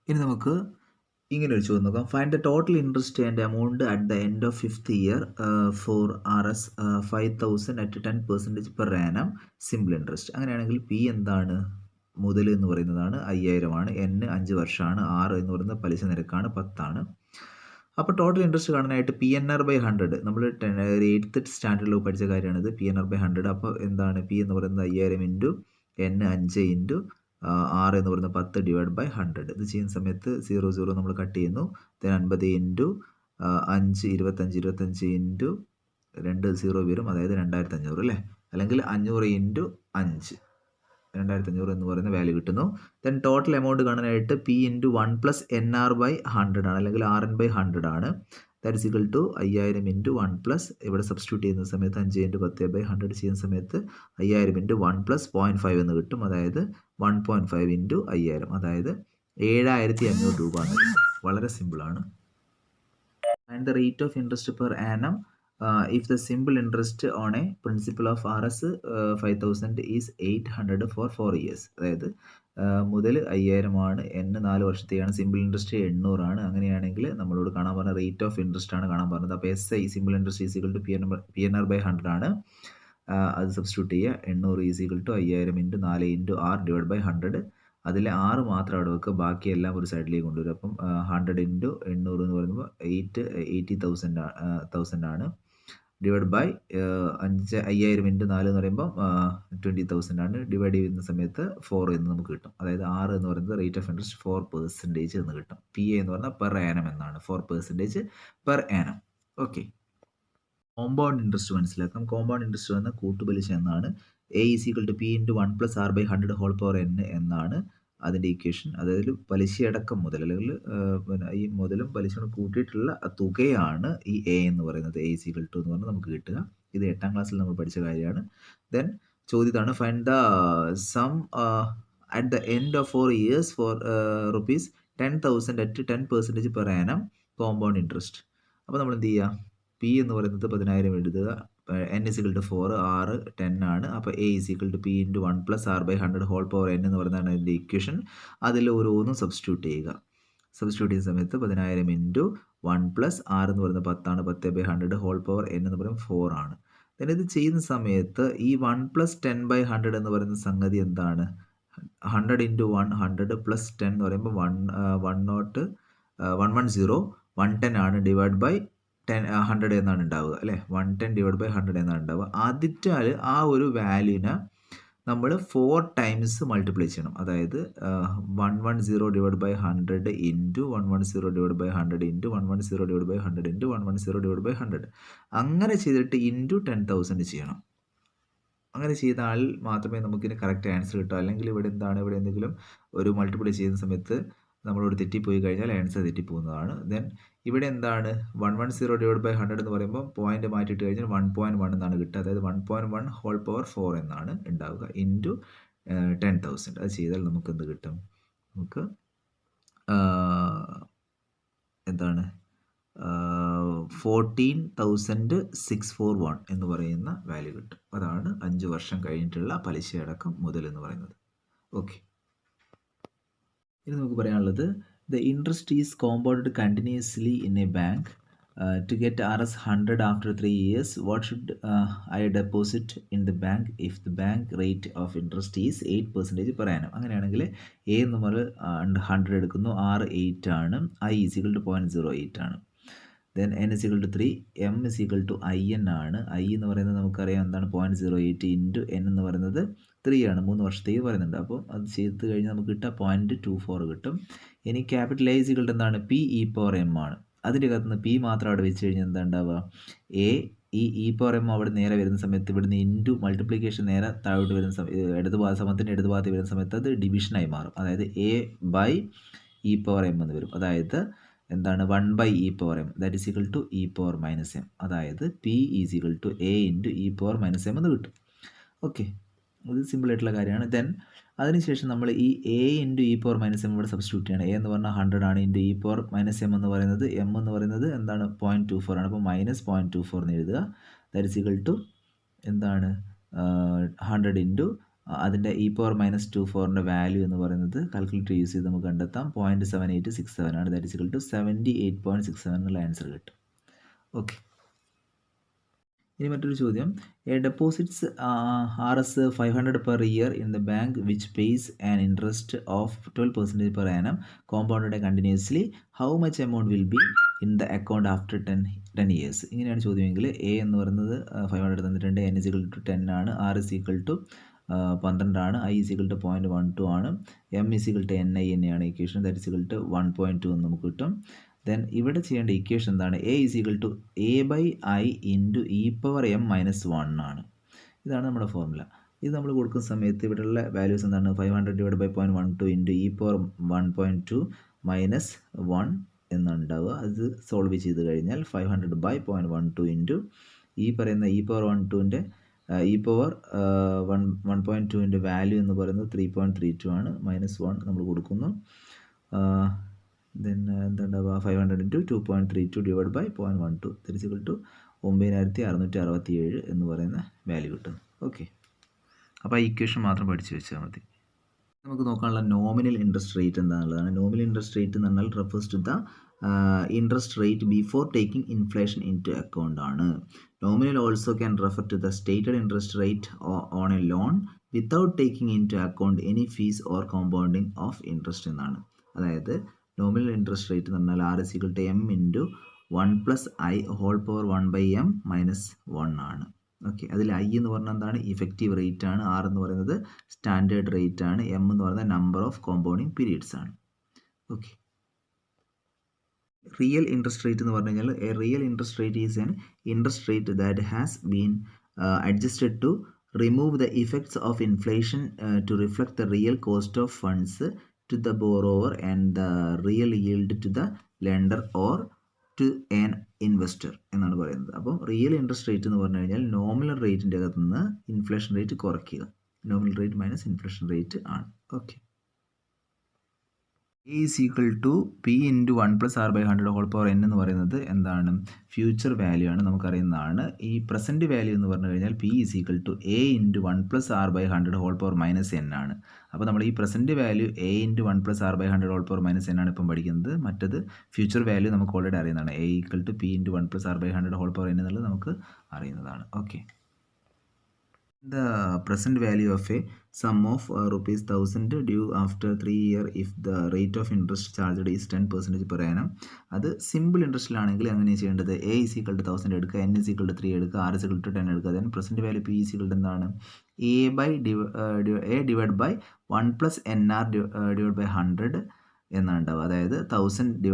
ഇനി നമുക്ക് ഇങ്ങനെ ഒരു ചോദ്യം നോക്കാം. Find the total interest and amount at the end of 5th year for RS 5,000 അറ്റ് 10% പെർ ആനം സിമ്പിൾ ഇൻട്രസ്റ്റ്. അങ്ങനെയാണെങ്കിൽ പി എന്താണ്? മുതൽ എന്ന് പറയുന്നതാണ് 5000 ആണ്. N 5 വർഷമാണ്. R എന്ന് പറയുന്നത് പലിശ നിരക്കാണ് 10 ആണ്. അപ്പോൾ ടോട്ടൽ ഇൻട്രസ്റ്റ് കാണാനായിട്ട് PNR/100 നമ്മൾ 8th സ്റ്റാൻഡേർഡിൽ പഠിച്ച കാര്യമാണിത്. PNR/100. അപ്പോൾ എന്താണ്? പി എന്ന് പറയുന്നത് 5000 ഇൻറ്റു N 5 ഇൻറ്റു 6 എന്ന് പറയുന്നത് 10 ഡിവൈഡ് ബൈ 100. ഇത് ചെയ്യുന്ന സമയത്ത് 0 നമ്മൾ കട്ട് ചെയ്യുന്നു. 50 ഇൻറ്റു 5 25 ഇൻറ്റു 2 0 വരും, അതായത് 2500 അല്ലേ, അല്ലെങ്കിൽ 500 ഇൻറ്റു 5 2500 എന്ന് പറയുന്ന വാല്യൂ കിട്ടുന്നു. ദെൻ ടോട്ടൽ എമൗണ്ട് കാണാനായിട്ട് പി ഇൻറ്റു 1 പ്ലസ് NR/100 ആണ്, അല്ലെങ്കിൽ RN/100 ആണ്. That is equal to 5000 into 1 plus ഇവിടെ സബ്സ്റ്റിറ്റ്യൂട്ട് ചെയ്യുന്ന സമയത്ത് 5 ഇൻറ്റു 10/100 ചെയ്യുന്ന സമയത്ത് 5000 ഇൻറ്റു 1 പ്ലസ് 0.5 എന്ന് കിട്ടും, അതായത് 1.5 ഇൻറ്റു 5000, അതായത് 7500 രൂപ എന്ന് കിട്ടും. വളരെ സിമ്പിളാണ്. And the rate of interest per annum if the simple interest on a principal of RS 5,000 is 800 for 4 years. അതായത് മുതൽ 5000 ആണ്, N 4 വർഷത്തേക്കാണ്, സിമ്പിൾ ഇൻട്രസ്റ്റ് 800 ആണ്. അങ്ങനെയാണെങ്കിൽ നമ്മളോട് കാണാൻ പറഞ്ഞ റേറ്റ് ഓഫ് ഇൻട്രസ്റ്റ് ആണ് കാണാൻ പറഞ്ഞത്. അപ്പോൾ SI simple interest is equal to PNR/100 ആണ്. അത് സബ്സ്റ്റിറ്റ്യൂട്ട് ചെയ്യുക. 800 is equal to 5000 into 4 into R divide by 100. അതിൽ 6 മാത്രം അവിടെ വെക്കുക, ബാക്കിയെല്ലാം ഒരു സൈഡിലേക്ക് കൊണ്ടുവരും. അപ്പം 100 ഇൻറ്റു 800 എന്ന് പറയുമ്പോൾ 80,000 ആണ്. ഡിവൈഡ് ബൈ 5000 ഇൻറ്റു 4 എന്ന് പറയുമ്പോൾ 20,000 ആണ്. ഡിവൈഡ് ചെയ്യുന്ന സമയത്ത് 4 എന്ന് നമുക്ക് കിട്ടും. അതായത് 6 എന്ന് പറയുന്നത് റേറ്റ് ഓഫ് ഇൻട്രസ്റ്റ് 4% എന്ന് കിട്ടും. PA എന്ന് പറഞ്ഞാൽ പെർ ആനം എന്നാണ്, 4% per annum. Okay, compound interest മനസ്സിലാക്കാം. കോമ്പൗണ്ട് ഇൻട്രസ്റ്റ് വന്ന കൂട്ടുപലിശ എന്നാണ്. A is equal to P into 1 plus R/100 whole power N എന്നാണ് അതിൻ്റെ ഇക്വേഷൻ. അതായത് പലിശയടക്കം മുതൽ, അല്ലെങ്കിൽ പിന്നെ ഈ മുതലും പലിശയും കൂട്ടിയിട്ടുള്ള തുകയാണ് ഈ A എന്ന് പറയുന്നത്. A ഈസ് ഈക്വൽ ടു എന്ന് പറഞ്ഞാൽ നമുക്ക് കിട്ടുക. ഇത് 8ാം ക്ലാസ്സിൽ നമ്മൾ പഠിച്ച കാര്യമാണ്. ദെൻ ചോദ്യത്താണ് find the sum at the end of 4 years four rupees 10,000 at 10% per annum compound interest. അപ്പോൾ നമ്മൾ എന്ത് ചെയ്യുക? പി എന്ന് പറയുന്നത് 10000 എഴുതുക. N is equal to 4, R 10 ആണ്. അപ്പോൾ A is equal to P into 1 plus R/100 whole power N എന്ന് പറയുന്നതാണ് അതിൻ്റെ ഇക്വേഷൻ. അതിൽ ഓരോന്നും സബ്സ്റ്റിറ്റ്യൂട്ട് ചെയ്യുക. സബ്സ്റ്റിറ്റ്യൂട്ട് ചെയ്യുന്ന സമയത്ത് 10000 ഇൻറ്റു 1 പ്ലസ് R എന്ന് പറയുന്നത് 10 ആണ്, 10/100 ഹോൾ പവർ N എന്ന് പറയുന്നത് 4 ആണ്. then ഇത് ചെയ്യുന്ന സമയത്ത് ഈ 1 പ്ലസ് 10/100 എന്ന് പറയുന്ന സംഗതി എന്താണ്? 100 ഇൻറ്റു 1 100 പ്ലസ് 10 എന്ന് പറയുമ്പോൾ 110 110 ആണ്, ഡിവൈഡ് ബൈ 100 എന്നാണ് ഉണ്ടാവുക അല്ലേ. 110 ഡിവൈഡ് ബൈ 100 എന്നാണ് ഉണ്ടാവുക. ആദ്യത്തെ ആ ഒരു വാല്യൂനെ നമ്മൾ 4 ടൈംസ് മൾട്ടിപ്ലൈ ചെയ്യണം. അതായത് 110 divide by 100 into 110 divide by 100 into 110 divide by 100 into 110 divide by 100. അങ്ങനെ ചെയ്തിട്ട് ഇൻറ്റു 10,000 ചെയ്യണം. അങ്ങനെ ചെയ്താൽ മാത്രമേ നമുക്കിന് കറക്റ്റ് ആൻസർ കിട്ടൂ. അല്ലെങ്കിൽ ഇവിടെ എന്തെങ്കിലും ഒരു മൾട്ടിപ്ലൈ ചെയ്യുന്ന സമയത്ത് നമ്മളോട് തെറ്റിപ്പോയി കഴിഞ്ഞാൽ ആൻസർ തെറ്റിപ്പോകുന്നതാണ്. ദെൻ ഇവിടെ എന്താണ് 110 ഡിവൈഡ് ബൈ 100 എന്ന് പറയുമ്പോൾ പോയിന്റ് മാറ്റിയിട്ട് കഴിഞ്ഞാൽ 1.1 എന്നാണ് കിട്ടുക. അതായത് 1.1 ഹോൾ പവർ 4 എന്നാണ് ഉണ്ടാവുക, ഇൻറ്റു 10,000. അത് ചെയ്താൽ നമുക്ക് എന്ത് കിട്ടും? നമുക്ക് എന്താണ് 14,641 എന്ന് പറയുന്ന വാല്യൂ കിട്ടും. അതാണ് 5 വർഷം കഴിഞ്ഞിട്ടുള്ള പലിശയടക്കം മുതൽ എന്ന് പറയുന്നത്. ഓക്കെ, ഇനി നമുക്ക് പറയാനുള്ളത് the interest is compounded continuously in A bank to get RS 100 after 3 years. What should I deposit in the bank if the bank rate of interest is 8% per annum? അങ്ങനെയാണെങ്കിൽ A നമ്മൾ 100 എടുക്കുന്നു, R 8 ആണ്, I is equal to 0.08 ആണ്. Then N is equal to 3, M is equal to IN ആണ്. I എന്ന് പറയുന്നത് നമുക്കറിയാം എന്താണ്, 0.08 ഇൻറ്റു N എന്ന് പറയുന്നത് 3 ആണ്, 3 വർഷത്തേക്ക് പറയുന്നുണ്ട്. അപ്പോൾ അത് ചെയ്ത് കഴിഞ്ഞാൽ നമുക്ക് കിട്ടുക 0.24 കിട്ടും. ഇനി capital A is equal to എന്താണ്, P e power M ആണ്. അതിൻ്റെ അകത്ത് നിന്ന് പി മാത്രം അവിടെ വെച്ച് കഴിഞ്ഞാൽ എന്താ ഉണ്ടാവുക, എ ഇ പവർ എം അവിടെ നേരെ വരുന്ന സമയത്ത് ഇവിടുന്ന് ഇൻറ്റു മൾട്ടിപ്ലിക്കേഷൻ നേരെ താഴോട്ട് വരുന്ന സമയത്ത് സമത്തിൻ്റെ ഇടതുഭാഗത്ത് വരുന്ന സമയത്ത് അത് ഡിവിഷനായി മാറും. അതായത് a by e power m എന്ന് വരും. അതായത് എന്താണ് 1 by e power m, that is equal to e power minus m. അതായത് p is equal to a into e power minus m എന്ന് കിട്ടും. ഓക്കെ, ഇത് സിമ്പിൾ ആയിട്ടുള്ള കാര്യമാണ്. ദെൻ അതിനുശേഷം നമ്മൾ ഈ A into e power minus M ഇവിടെ സബ്സ്റ്റിറ്റ്യൂട്ട് ചെയ്യണം. എ എന്ന് പറഞ്ഞാൽ 100 ആണ്, into e power minus m എന്ന് പറയുന്നത് എന്താണ് 0.24 ആണ്. അപ്പോൾ മൈനസ് 0.24 എന്ന് എഴുതുക. ദാറ്റ് ഇസ് ഈക്വൽ ടു എന്താണ് 100 ഇൻറ്റു അതിൻ്റെ e⁻²⁴ വാല്യൂ എന്ന് പറയുന്നത് കാൽക്കുലേറ്റർ യൂസ് ചെയ്ത് നമുക്ക് കണ്ടെത്താം 0.7867 ആണ്. ദാറ്റ് ഈസ് ഈക്വൽ ടു 78.67 എന്നുള്ള ആൻസർ കിട്ടും. ഓക്കെ, ഇനി മറ്റൊരു ചോദ്യം. A deposits RS 500 per year in the bank which pays an interest of 12% per annum compounded continuously, how much amount will be in the account after 10 years? ഇങ്ങനെയാണ് ചോദ്യമെങ്കിൽ A എന്ന് പറയുന്നത് 500 തന്നിട്ടുണ്ട്, n = 10 ആണ്, R = 12 ആണ്, I = 0.12 ആണ്, M = NI തന്നെയാണ് equation. That is equal to 1.2 എന്ന് നമുക്ക് കിട്ടും. ദെൻ ഇവിടെ ചെയ്യേണ്ട ഇക്വേഷൻ എന്താണ്? A = A/I × e⁻m−1 ആണ്. ഇതാണ് നമ്മുടെ ഫോർമുല. ഇത് നമ്മൾ കൊടുക്കുന്ന സമയത്ത് ഇവിടെയുള്ള വാല്യൂസ് എന്താണ്? 500 / 0.12 × e⁻1.2 - 1 എന്നുണ്ടാവുക. അത് സോൾവ് ചെയ്ത് കഴിഞ്ഞാൽ 500 / 0.12 ഇൻറ്റു ഈ പറയുന്ന e⁻12ൻ്റെ e⁻1.2ൻ്റെ വാല്യൂ എന്ന് പറയുന്നത് 3.32 ആണ്. -1 നമ്മൾ കൊടുക്കുന്നു. ദെൻ എന്താണ്ടാവുക? 500 × 2.32 / 0.12 ദാറ്റ് ഈസ് ഈക്വൽ ടു 9667 എന്ന് പറയുന്ന വാല്യൂ കിട്ടും. ഓക്കെ, അപ്പോൾ ആ ഇക്വേഷൻ മാത്രം പഠിച്ചു വെച്ചാൽ മതി. നമുക്ക് നോക്കാനുള്ള നോമിനൽ ഇൻട്രസ്റ്റ് റേറ്റ് എന്താണെന്നുള്ളതാണ്. നോമിനൽ ഇൻട്രസ്റ്റ് റേറ്റ് എന്ന് പറഞ്ഞാൽ refers to the interest rate before taking inflation into account ആണ്. Nominal also can refer to the stated interest rate on a loan without taking into account any fees or compounding of interest എന്നാണ്. അതായത് nominal interest rate എന്ന് പറഞ്ഞാൽ R = M × 1 + I (1/m - 1) ആണ്. Okay, അതിൽ I എന്ന് പറഞ്ഞാൽ എന്താണ്? Effective rate ആണ്. R എന്ന് പറയുന്നത് സ്റ്റാൻഡേർഡ് റേറ്റ് ആണ്. M എന്ന് പറയുന്നത് നമ്പർ ഓഫ് കോമ്പൗണ്ടിങ് പീരീഡ്സ് ആണ്. ഓക്കെ, റിയൽ ഇൻട്രസ്റ്റ് റേറ്റ് എന്ന് പറഞ്ഞു കഴിഞ്ഞാൽ a real interest rate is an interest rate that has been adjusted to remove the effects of inflation to reflect the real cost of funds to the borrower and the real yield to the lender or to an investor എന്നാണ് പറയുന്നത്. അപ്പോൾ real interest rate എന്ന് പറഞ്ഞു കഴിഞ്ഞാൽ nominal റേറ്റിൻ്റെ അകത്ത് നിന്ന് inflation rate കുറയ്ക്കുക. Nominal rate minus inflation rate ആണ്. Okay, A is equal to P × 1 + R/100 n എന്ന് പറയുന്നത് എന്താണ്? ഫ്യൂച്ചർ വാല്യൂ ആണ്, നമുക്കറിയുന്നതാണ്. ഈ പ്രസൻറ്റ് വാല്യൂ എന്ന് പറഞ്ഞു കഴിഞ്ഞാൽ P is equal to A × 1 + R/100 n ആണ്. അപ്പോൾ നമ്മൾ ഈ present value A × 1 + R/100 n ആണ് ഇപ്പം പഠിക്കുന്നത്. മറ്റത് ഫ്യൂച്ചർ വാല്യൂ നമുക്ക് ഓൾറെഡി അറിയുന്നതാണ്. A = P × 1 + R/100 n എന്നുള്ളത് നമുക്ക് അറിയുന്നതാണ്. Okay, the present value of a sum of ₹1000 due after 3 years if the rate of interest charged is 10% per annum. അത് സിമ്പിൾ ഇൻട്രസ്റ്റിലാണെങ്കിൽ അങ്ങനെ ചെയ്യേണ്ടത് A = 1000 എടുക്കുക, N = 3 എടുക്കുക, R = 10 എടുക്കുക. ദെൻ പ്രസൻറ്റ് വാല്യൂ P = എന്താണ്? A / 1 + NR / 100 എന്നാണ് ഉണ്ടാവുക. അതായത് 1000 /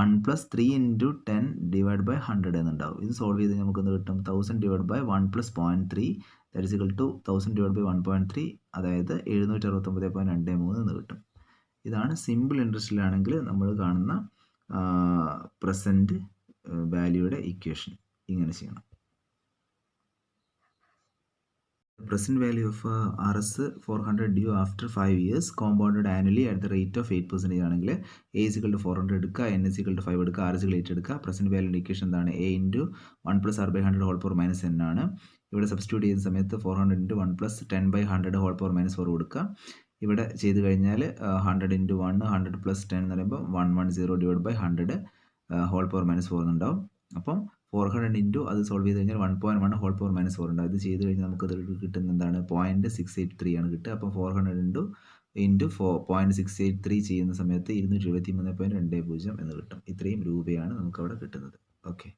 1 + 3 × 10 / 100 എന്നുണ്ടാവും. ഇത് സോൾവ് ചെയ്ത് നമുക്ക് എന്ത് കിട്ടും? 1000 / 1 + 0.3 ദാറ്റ് ഈസ് ഈക്വൽ ടു 1000 / 1.3 അതായത് 769.23 എന്ന് കിട്ടും. ഇതാണ് സിമ്പിൾ ഇൻട്രസ്റ്റിലാണെങ്കിൽ നമ്മൾ കാണുന്ന പ്രസൻറ്റ് വാല്യൂയുടെ ഇക്വേഷൻ. ഇങ്ങനെ ചെയ്യണം. Present value of RS 400 due after 5 years compounded annually at the rate of 8% ആണെങ്കിൽ A = 400 എടുക്കുക, N = 5 എടുക്കുക, R = 8 എടുക്കുക. പ്രസൻറ്റ് വാല്യൂൻ്റെ ഇക്വേഷൻ എന്താണ്? A × 1 + R/100 n ആണ്. ഇവിടെ സബ്സ്റ്റിറ്റ്യൂട്ട് ചെയ്യുന്ന സമയത്ത് 400 × 1 + 10/100 4 കൊടുക്കുക. ഇവിടെ ചെയ്ത് കഴിഞ്ഞാൽ 100 × 1 100 + 10 എന്ന് പറയുമ്പോൾ 110 / 100 4 എന്നുണ്ടാവും. അപ്പം 400 ഇൻറ്റു അത് സോൾവ് ചെയ്ത് കഴിഞ്ഞാൽ 1.1 4 ഉണ്ടാവും. ഇത് ചെയ്ത് കഴിഞ്ഞാൽ നമുക്കത് കിട്ടുന്ന എന്താണ്? 0.683 ആണ് കിട്ടുക. അപ്പോൾ 400 ഇൻറ്റു 0.683 ചെയ്യുന്ന സമയത്ത് 273.20 എന്ന് കിട്ടും. ഇത്രയും രൂപയാണ് നമുക്കവിടെ കിട്ടുന്നത്. Okay,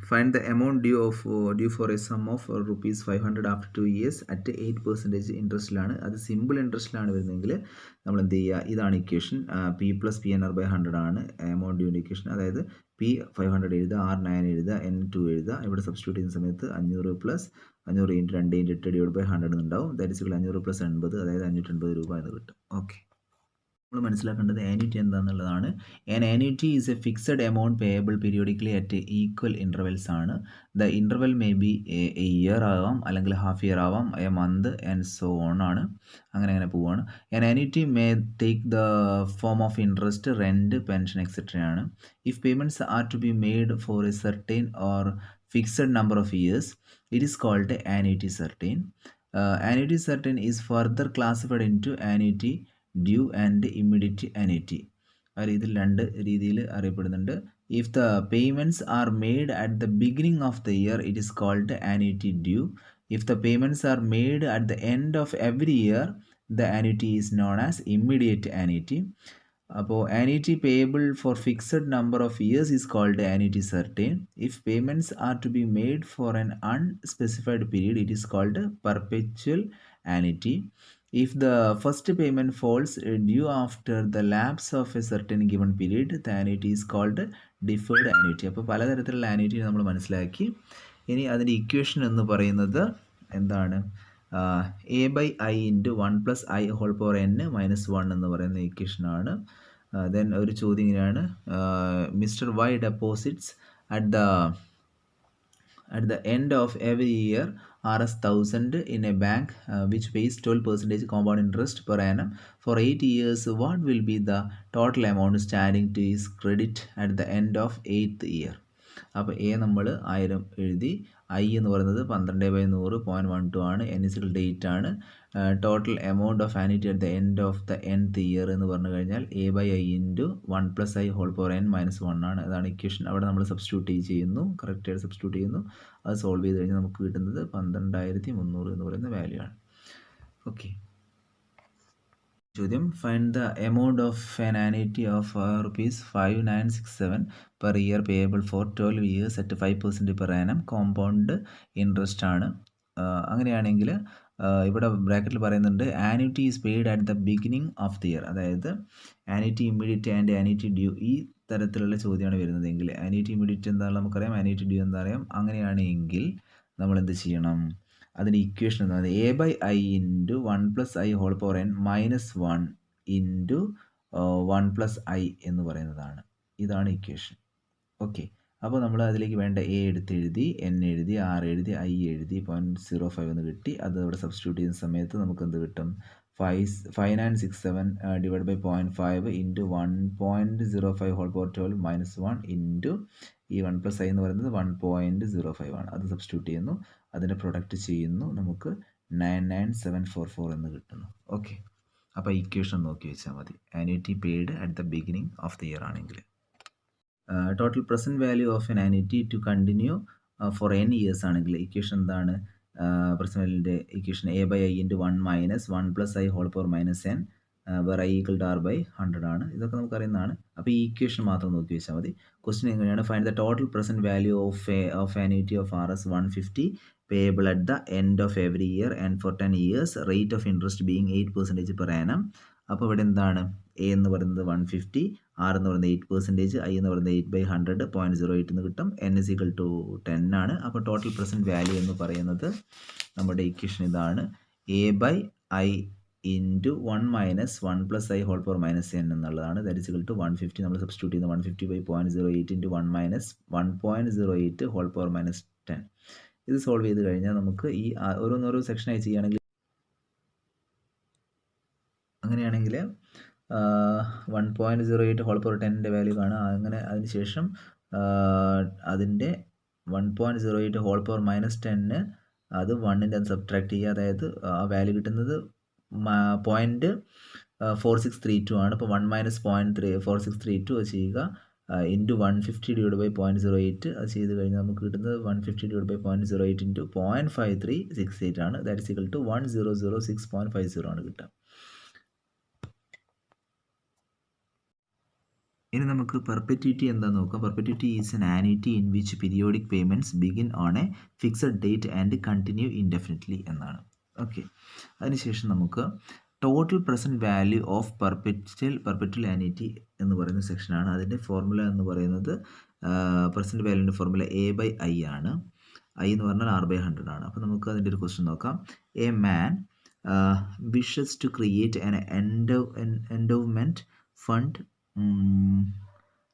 find the amount due for a sum of ₹500 after 2 years at 8% ഇൻട്രസ്റ്റിലാണ്. അത് സിമ്പിൾ ഇൻട്രസ്റ്റിലാണ് വരുന്നതെങ്കിൽ നമ്മൾ എന്ത് ചെയ്യുക? ഇതാണ് ഇക്വേഷൻ. P + PNR/100 ആണ് എമൗണ്ട് ഡ്യൂൻ്റെ ഇക്വേഷൻ. അതായത് P 500 എഴുതുക, R 9 എഴുതുക, N 2 എഴുതുക. ഇവിടെ സബ്സ്റ്റിറ്റ്യൂട്ട് ചെയ്യുന്ന സമയത്ത് 500 + 500 × 2 × 8 / 100 എന്നുണ്ടാവും. ദാറ്റ് ഈസ് ഈക്വൽ 500 + 80 അതായത് 580 രൂപ എന്ന് കിട്ടും. ഓക്കെ, നമ്മൾ മനസ്സിലാക്കേണ്ടത് ആന്യൂറ്റി എന്താണെന്നുള്ളതാണ്. An annuity is a fixed amount payable periodically at equal intervals ആണ്. The interval may be a year ആവാം, അല്ലെങ്കിൽ ഹാഫ് ഇയർ ആവാം, a month and so on ആണ്. അങ്ങനെ പോവുകയാണ്. An annuity may take the form of interest, rent, pension etcetera ആണ്. If payments are to be made for a certain or fixed number of years, it is called annuity certain. Annuity certain is further classified into annuity due and immediate annuity. ആ രീതിയിൽ രണ്ട് രീതിയിൽ അറിയപ്പെടുന്നുണ്ട്. If the payments are made at the beginning of the year, it is called annuity due. If the payments are made at the end of every year, the annuity is known as immediate annuity. അപ്പോൾ annuity payable for fixed number of years is called annuity certain. If payments are to be made for an unspecified period, it is called perpetual annuity. If the first payment falls due after the lapse of a certain given period, the annuity is called deferred annuity. അപ്പോൾ പലതരത്തിലുള്ള annuity നമ്മൾ മനസ്സിലാക്കി. ഇനി അതിൻ്റെ equation എന്ന് പറയുന്നത് എന്താണ്? a/i × 1 + i^n-1 എന്ന് പറയുന്ന ഇക്വേഷനാണ്. ദെൻ ഒരു ചോദ്യം ഇങ്ങനെയാണ്, mister Y deposits at the end of every year Rs 1000 in a bank which pays 12% compound interest per annum for 8 years. What will be the total amount standing to his credit at the end of 8th year? അപ്പോൾ A നമ്മൾ 1000 എഴുതി, I എന്ന് പറയുന്നത് 12/100.12 ആണ്, n = 8 ആണ്. Total amount of annuity at the end of the nth year എന്ന് പറഞ്ഞു കഴിഞ്ഞാൽ a/i × 1 + i^n-1 ആണ്. അതാണ് ഇക്വേഷൻ. അവിടെ നമ്മൾ സബ്സ്റ്റിറ്റ്യൂട്ട് ചെയ്യുന്നു, കറക്റ്റായിട്ട് സബ്സ്റ്റിറ്റ്യൂട്ട് ചെയ്യുന്നു. അത് സോൾവ് ചെയ്ത് കഴിഞ്ഞാൽ നമുക്ക് കിട്ടുന്നത് 12300 എന്ന് പറയുന്ന വാല്യൂ ആണ്. ഓക്കെ, ചോദ്യം, find the amount of an annuity of ₹5967 per year payable for 12 years at 5% per annum compound interest ആണ്. അങ്ങനെയാണെങ്കിൽ ഇവിടെ ബ്രാക്കറ്റിൽ പറയുന്നുണ്ട് annuity is paid at the beginning of the year. അതായത് annuity immediate and annuity due, ഈ തരത്തിലുള്ള ചോദ്യമാണ് വരുന്നതെങ്കിൽ ആനുറ്റി ഇമ്മീഡിയറ്റ് എന്താണെന്ന് നമുക്കറിയാം, ആനുറ്റി ഡ്യൂ എന്താ അറിയാം. അങ്ങനെയാണെങ്കിൽ നമ്മൾ എന്ത് ചെയ്യണം? അതിൻ്റെ ഇക്വേഷൻ എന്ന് പറയുന്നത് a/i × 1 + i^n-1 × 1 + i എന്ന് പറയുന്നതാണ്. ഇതാണ് ഇക്വേഷൻ. ഓക്കെ, അപ്പോൾ നമ്മൾ അതിലേക്ക് വേണ്ട എ എഴുതി, എൻ എഴുതി, ആർ എഴുതി, ഐ എഴുതി, 0.05 എന്ന് കിട്ടി. അത് ഇവിടെ സബ്സ്റ്റിറ്റ്യൂട്ട് ചെയ്യുന്ന സമയത്ത് നമുക്ക് എന്ത് കിട്ടും? 5967 / 0.5 × 1.05^12 - 1 × ഈ 1 + i എന്ന് പറയുന്നത് 1.05 ആണ്. അത് സബ്സ്റ്റിറ്റ്യൂട്ട് ചെയ്യുന്നു, അതിൻ്റെ പ്രൊഡക്റ്റ് ചെയ്യുന്നു, നമുക്ക് 99744 എന്ന് കിട്ടുന്നു. ഓക്കെ, അപ്പോൾ ഇക്വേഷൻ നോക്കി വെച്ചാൽ മതി. Annuity paid at the beginning of the year ആണെങ്കിൽ total present value of an annuity to continue for n years ആണെങ്കിൽ ഇക്വേഷൻ എന്താണ്? പ്രസൻറ്റ് വാല്യൂൻ്റെ equation a/i × 1 - 1 + i^n where i = r/100 ആണ്. ഇതൊക്കെ നമുക്കറിയുന്നതാണ്. അപ്പോൾ ഈ ഇക്വേഷൻ മാത്രം നോക്കി വെച്ചാൽ മതി. ക്വസ്റ്റ്യൻ എങ്ങനെയാണ്? Find the total present value of annuity of Rs 150 payable at the end of every year and for 10 years, rate of interest being 8% per annum. അപ്പോൾ ഇവിടെ എന്താണ്? എ എന്ന് പറയുന്നത് 150, ആർ എന്ന് പറയുന്നത് 8%, ഐ എന്ന് പറയുന്നത് 8/100, 0.08 എന്ന് കിട്ടും. n = 10 ആണ്. അപ്പോൾ ടോട്ടൽ പ്രസൻറ്റ് വാല്യൂ എന്ന് പറയുന്നത് നമ്മുടെ ഇക്വേഷൻ ഇതാണ്, a/i × 1 - 1 + i^n എന്നുള്ളതാണ്. That is equal to 150. നമ്മൾ സബ്സ്റ്റിറ്റ്യൂട്ട് ചെയ്യുന്ന 150/0.08 × 1 - 1.08 10. ഇത് സോൾവ് ചെയ്ത് കഴിഞ്ഞാൽ നമുക്ക് ഈ ഓരോന്നോരോ സെക്ഷനായി ചെയ്യുകയാണെങ്കിൽ, അങ്ങനെയാണെങ്കിൽ 1.08^10 വാല്യൂ കാണുക. അങ്ങനെ അതിനുശേഷം അതിൻ്റെ 1.08^-10 അത് 1ൻ്റെ അത് സബ്ട്രാക്ട് ചെയ്യുക. അതായത് ആ വാല്യൂ കിട്ടുന്നത് 0.4632 ആണ്. അപ്പോൾ 1 - 0.4632 അത് ചെയ്യുക ഇൻറ്റു 150 / 0.08 അത് ചെയ്ത് കഴിഞ്ഞാൽ നമുക്ക് കിട്ടുന്നത് 150 / 0.08 × 0.5368 ആണ്. ദാറ്റ് ഈസ് ഈക്വൽ ടു 1006.50 ആണ് കിട്ടുക. ഇനി നമുക്ക് പെർപെറ്റ്വിറ്റി എന്താണെന്ന് നോക്കാം. Perpetuity is an annuity in which periodic payments begin on a fixed date and continue indefinitely എന്നാണ്. ഓക്കെ, അതിനുശേഷം നമുക്ക് total present value of perpetual annuity എന്ന് പറയുന്ന സെക്ഷനാണ്. അതിൻ്റെ ഫോർമുല എന്ന് പറയുന്നത് പ്രസൻറ്റ് വാല്യൂൻ്റെ ഫോർമുല a/i ആണ്. ഐ എന്ന് പറഞ്ഞാൽ r/100 ആണ്. അപ്പോൾ നമുക്ക് അതിൻ്റെ ഒരു ക്വസ്റ്റ്യൻ നോക്കാം. A man wishes to create an endowment fund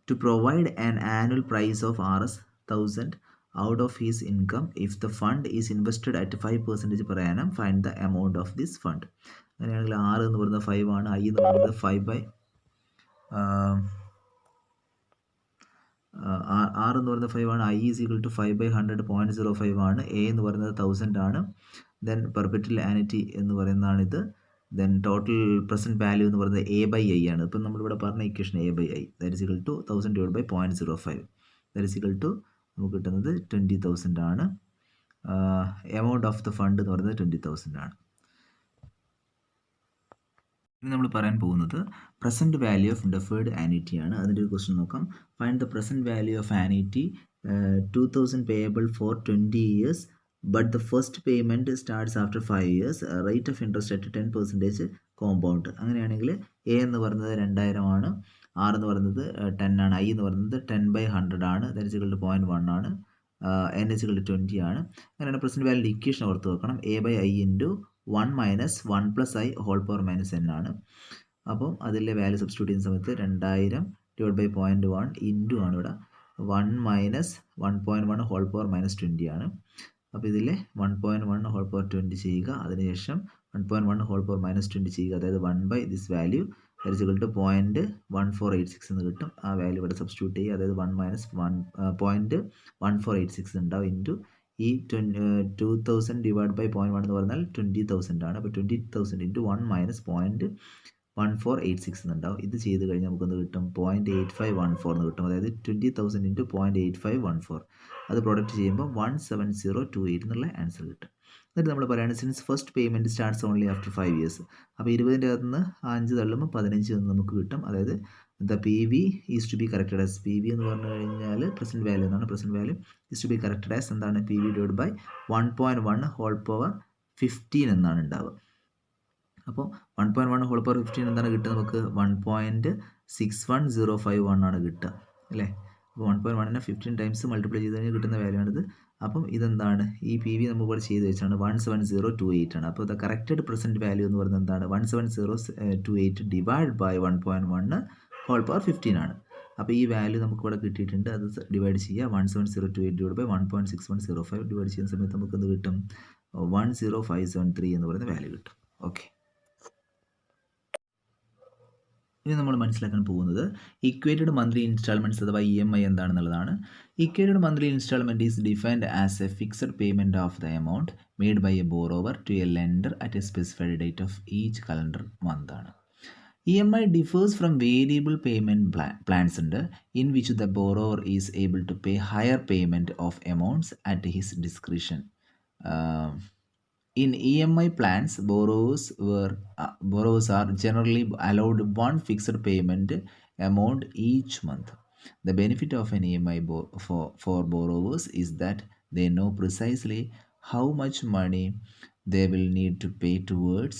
to provide an annual price of Rs 1000 out of his income. If the fund is invested at 5% per annum, find the amount of this fund. അങ്ങനെയാണെങ്കിൽ R എന്ന് പറയുന്നത് 5 ആണ്, I എന്ന് പറയുന്നത് 5/, R എന്ന് പറയുന്നത് 5 ആണ്. I is equal to 5/100 0.05 ആണ്. എ എന്ന് പറയുന്നത് 1000 ആണ്. ദെൻ പെർപെറ്റ്വൽ ആനിറ്റി എന്ന് പറയുന്നതാണിത്. ദെൻ ടോട്ടൽ പ്രസൻറ്റ് വാല്യൂ എന്ന് പറയുന്നത് A/I ആണ്. ഇപ്പം നമ്മളിവിടെ പറഞ്ഞ equation A/I that is equal to 1000 / 0.05 that is equal to നമുക്ക് കിട്ടുന്നത് 20,000 ആണ്. എമൗണ്ട് ഓഫ് ദ ഫണ്ട് എന്ന് പറയുന്നത് 20,000 ആണ്. ഇനി നമ്മൾ പറയാൻ പോകുന്നത് present value of deferred annuity ആണ്. അതിൻ്റെ ഒരു ക്വസ്റ്റ്യൻ നോക്കാം. Find the present value of annuity 2,000 payable for 20 years but the first payment starts after 5 years. Rate of interest at 10% compound. അങ്ങനെയാണെങ്കിൽ എ എന്ന് പറയുന്നത് 2000 ആണ്, ആർ എന്ന് പറയുന്നത് 10 ആണ്, ഐ എന്ന് പറയുന്നത് 10/100 ആണ്, ദാറ്റ് ഈസ് ഈക്വൽ ടു 0.1 ആണ്, എൻ ഈസ് ഈക്വൽ ടു 20 ആണ്. അങ്ങനെയാണ് പ്രസൻറ്റ് വാല്യൂൻ്റെ ഇക്വേഷൻ ഓർത്ത് വെക്കണം. A/I into 1 - 1 + I whole power -n ആണ്. അപ്പം അതിലെ വാല്യൂ സബ്സ്റ്റിറ്റ്യൂട്ട് ചെയ്യുന്ന സമയത്ത് 2000 / 0.1 ഇൻറ്റു ആണ് ഇവിടെ 1 - 1.1 ഹോൾ പവർ -20 ആണ്. അപ്പോൾ ഇതിലെ 1.1 ഹോൾ പവർ 20 ചെയ്യുക, അതിനുശേഷം 1.1 ഹോൾ പവർ -20 ചെയ്യുക, അതായത് 1/this value that is equal to 0.1486 എന്ന് കിട്ടും. ആ വാല്യൂ ഇവിടെ സബ്സ്റ്റിറ്റ്യൂട്ട് ചെയ്യുക, അതായത് 1 - 0.1486 ഉണ്ടാവും ഇൻറ്റു ഈ 2000 ഡിവൈഡ് ബൈ 0.1 എന്ന് പറഞ്ഞാൽ 20,000 ആണ്. അപ്പോൾ 20,000 ഇൻറ്റു 1 - 0.1486 എന്നുണ്ടാവും. ഇത് ചെയ്ത് കഴിഞ്ഞാൽ നമുക്കൊന്ന് കിട്ടും 0.8514 എന്ന് കിട്ടും. അതായത് 20,000 ഇൻറ്റു 0.8514 അത് പ്രൊഡക്റ്റ് ചെയ്യുമ്പോൾ 17028 എന്നുള്ള ആൻസർ കിട്ടും. എന്നിട്ട് നമ്മൾ പറയുകയാണ് since first payment starts only after 5 years. അപ്പോൾ 20ൻ്റെ അകത്ത് നിന്ന് 5 തള്ളുമ്പോൾ 15 എന്ന് നമുക്ക് കിട്ടും. അതായത് the PV is to be corrected as PV എന്ന് പറഞ്ഞു കഴിഞ്ഞാൽ പ്രസൻറ്റ് വാല്യൂ എന്നാണ്. Present value is to be corrected as എന്താണ് PV divide by 1.1 whole power 15 എന്നാണ് ഉണ്ടാവുക. അപ്പോൾ 1.1 ഹോൾ പവർ 15 എന്താണ് കിട്ടുക നമുക്ക് 1.61051 ആണ് കിട്ടുക അല്ലേ. അപ്പോൾ 1.1നെ 15 ടൈംസ് മൾട്ടിപ്ലൈ ചെയ്ത് കഴിഞ്ഞാൽ കിട്ടുന്ന വാല്യൂ ആണിത്. അപ്പം ഇതെന്താണ് ഈ PV നമുക്ക് ഇവിടെ ചെയ്ത് വെച്ചാണ് 17028 ആണ്. അപ്പോൾ ദ കറക്റ്റഡ് പ്രസൻറ്റ് വാല്യൂ എന്ന് പറയുന്നത് എന്താണ് 17028 ഡിവൈഡ് ബൈ 1.1 ഹോൾ പവർ 15 ആണ്. അപ്പോൾ ഈ വാല്യൂ നമുക്ക് ഇവിടെ കിട്ടിയിട്ടുണ്ട്. അത് ഡിവൈഡ് ചെയ്യുക 17028 ഡിവൈഡ് ബൈ 1.6105 ഡിവൈഡ് ചെയ്യുന്ന സമയത്ത് നമുക്ക് എന്ത് കിട്ടും 10573 എന്ന് പറയുന്ന വാല്യൂ കിട്ടും. ഓക്കെ, ഇനി നമ്മൾ മനസ്സിലാക്കാൻ പോകുന്നത് ഇക്വേറ്റഡ് മന്ത്ലി ഇൻസ്റ്റാൾമെൻറ്റ്സ് അഥവാ EMI എന്താണെന്നുള്ളതാണ്. Equated monthly instalment is defined as a fixed payment of the amount made by a borrower to a lender at a specified date of each calendar month ആണ്. EMI differs from variable payment plans in which the borrower is able to pay higher payment of amounts at his discretion. In EMI plans, borrowers are generally allowed one fixed payment amount each month. The benefit of an EMI for borrowers is that they know precisely how much money they will need to pay towards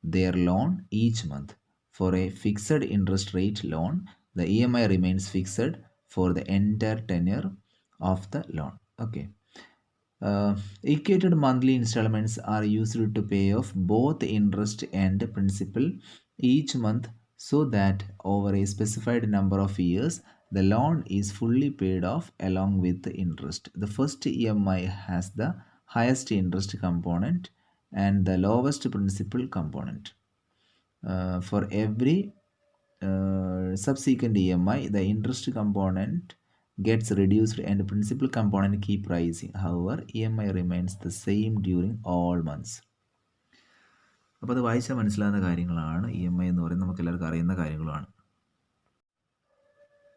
their loan each month. For a fixed interest rate loan, the EMI remains fixed for the entire tenure of the loan. Okay. Equated monthly installments are used to pay off both interest and principal each month so that over a specified number of years, the loan is fully paid off along with the interest. The first EMI has the highest interest component and the lowest principal component. For every subsequent EMI, the interest component gets reduced and the principal component keep rising. However, EMI remains the same during all months. അപ്പോൾ അത് വായിച്ചാൽ മനസ്സിലാകുന്ന കാര്യങ്ങളാണ്. EMI എന്ന് പറയുന്നത് നമുക്ക് എല്ലാവർക്കും അറിയുന്ന കാര്യങ്ങളാണ്.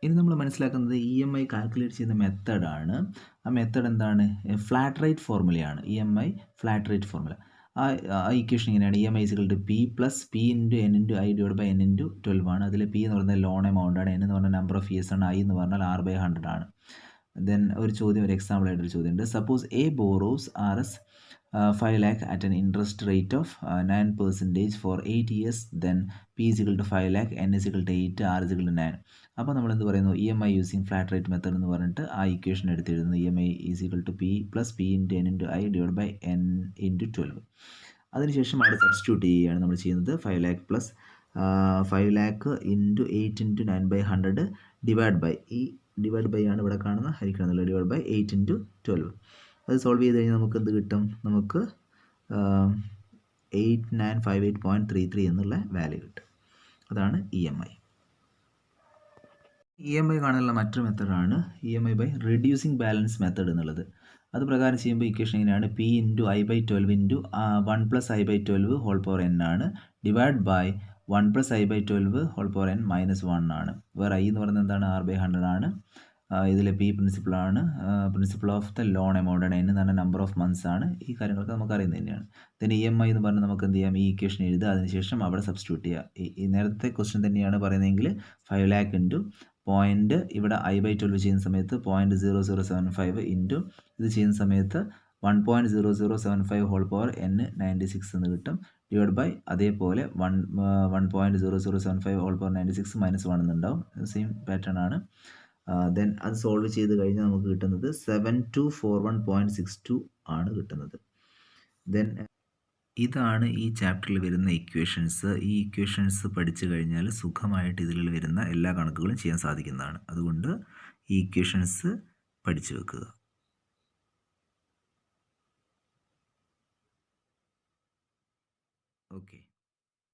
ഇനി നമ്മൾ മനസ്സിലാക്കുന്നത് EMI കാൽക്കുലേറ്റ് ചെയ്യുന്ന മെത്തേഡാണ്. ആ മെത്തേഡ് എന്താണ്? ഫ്ലാറ്റ് റേറ്റ് ഫോർമുലയാണ്. EMI flat rate formula. ആ ഇക്വേഷൻ ഇങ്ങനെയാണ് EMI = P + P × N × I / N × 12 ആണ്. അതിൽ P എന്ന് പറയുന്നത് ലോൺ എമൗണ്ട് ആണ്, N എന്ന് പറഞ്ഞാൽ നമ്പർ ഓഫ് ഇയേഴ്സ് ആണ്, I എന്ന് പറഞ്ഞാൽ R/100 ആണ്. ദെൻ ഒരു ചോദ്യം, ഒരു എക്സാമ്പിൾ ആയിട്ടൊരു ചോദ്യം ഉണ്ട്. Suppose A borrows Rs 5 lakh at an interest rate of 9% for 8 years, then P = 5 lakh, N = 8, R = 9. അപ്പോൾ നമ്മൾ എന്ത് പറയുന്നു EMI using flat rate method എന്ന് പറഞ്ഞിട്ട് ആ ഇക്വേഷൻ എടുത്ത് എഴുതുന്നു. EMI = P + P × N × I / N × 12. അതിനുശേഷം അവിടെ സബ്സ്റ്റിറ്റ്യൂട്ട് ചെയ്യുകയാണ് നമ്മൾ ചെയ്യുന്നത്. 5 lakh + 5 lakh × 8 × 9/100 ഡിവൈഡ് ബൈ, ഈ ഡിവൈഡ് ബൈ ആണ് ഇവിടെ കാണുന്ന, ഹരിക്കണമെന്നുള്ള ഡിവൈഡ് ബൈ 8 × 12. അത് സോൾവ് ചെയ്ത് കഴിഞ്ഞാൽ നമുക്ക് എന്ത് കിട്ടും? നമുക്ക് 8958.33 എന്നുള്ള വാല്യൂ കിട്ടും. അതാണ് EMI. EMI കാണാനുള്ള മറ്റൊരു മെത്തേഡാണ് EMI by reducing balance method എന്നുള്ളത്. അത് പ്രകാരം ചെയ്യുമ്പോൾ ഇക്വേഷൻ എങ്ങനെയാണ് P into I by 12 into 1 plus I by 12 whole power n ആണ് divide by 1 plus I by 12 whole power n minus 1 ആണ്. വേറെ I എന്ന് പറയുന്നത് എന്താണ് R ബൈ 100 ആണ്. ഇതിലെ P പ്രിൻസിപ്പിളാണ്, principal of the loan amount ആണ്. N എന്ന് പറഞ്ഞാൽ നമ്പർ ഓഫ് മന്ത്സ് ആണ്. ഈ കാര്യങ്ങളൊക്കെ നമുക്ക് അറിയുന്നത് തന്നെയാണ്. then EMI എന്ന് പറഞ്ഞാൽ നമുക്ക് എന്ത് ചെയ്യാം, ഈ ഇക്വേഷൻ എഴുതുക, അതിനുശേഷം അവിടെ സബ്സ്റ്റിറ്റ്യൂട്ട് ചെയ്യുക. ഈ നേരത്തെ ക്വസ്റ്റ്യൻ തന്നെയാണ് പറയുന്നതെങ്കിൽ 5 lakh ഇൻറ്റു പോയിൻറ്റ് ഇവിടെ I ബൈ 12 ചെയ്യുന്ന സമയത്ത് 0.0075 ഇൻറ്റു ഇത് ചെയ്യുന്ന സമയത്ത് 1.0075 ഹോൾ പവർ n 96 എന്ന് കിട്ടും ഡിവൈഡ് ബൈ അതേപോലെ 1.0075 ഹോൾ പവർ 96 മൈനസ് 1 എന്നുണ്ടാവും. സെയിം പാറ്റേൺ ആണ്. ദെൻ അത് സോൾവ് ചെയ്ത് കഴിഞ്ഞാൽ നമുക്ക് കിട്ടുന്നത് 7241.62 ആണ് കിട്ടുന്നത്. ദെൻ ഇതാണ് ഈ ചാപ്റ്ററിൽ വരുന്ന ഇക്വേഷൻസ്. ഈ ഇക്വേഷൻസ് പഠിച്ചു കഴിഞ്ഞാൽ സുഖമായിട്ട് ഇതിൽ വരുന്ന എല്ലാ കണക്കുകളും ചെയ്യാൻ സാധിക്കുന്നതാണ്. അതുകൊണ്ട് ഈ ഇക്വേഷൻസ് പഠിച്ചു വെക്കുക. ഓക്കെ.